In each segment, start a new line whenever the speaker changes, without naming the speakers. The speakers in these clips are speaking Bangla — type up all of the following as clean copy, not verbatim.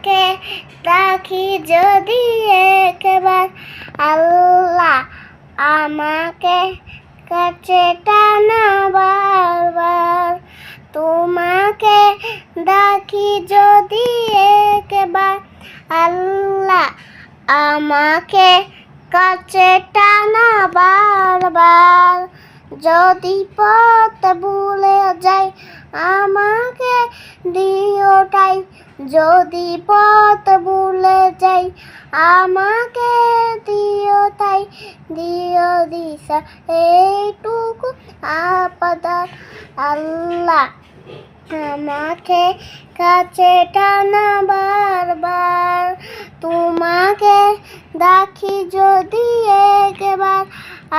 তোমাকে ডাকি যদি একবার, আল্লাহ আমাকে কাছে টানা বারবার। তোমাকে ডাকি যদি একবার, আল্লাহ আমাকে কাছে টানা বারবার। যদি পথ ভুলে যাই আমাকে দিও ঠাই, যদি পথ ভুলে যাই আমাকে দিও ঠাই, দিও দিশা এইটুকু আপাদার। আল্লাহ আমাকে কাছে টানা বারবার। তোমাকে ডাকি যদি একবার,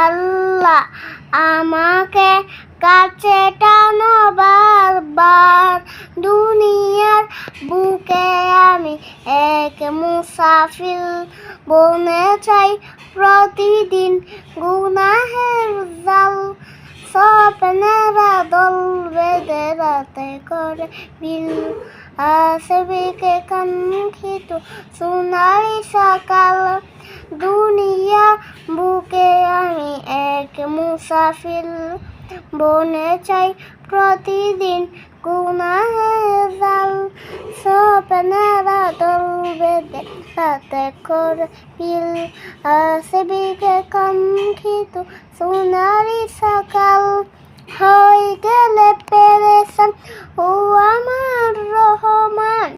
আল্লাহ আমাকে কাছে টানো বারবার। দুনিয়ার বুকে আমি এক মুসাফির, বনে চাই প্রতিদিন গুনাহের জাল। স্বপ্নেরা দল বেঁধে রাতে করে বিল, আসবিকে কাঙ্ক্ষিত সোনালি সকাল। দুনিয়া বুকে আমি এক মুসাফির, বনে চাই প্রতিদিন গুনাহের জাল। স্বপ্নেরা দল বেঁধে রাতে করে বিল, আসবিকে কাঙ্ক্ষিত সোনালি সকাল। হয়ে গেলে পেরেশান ও আমার রহমান,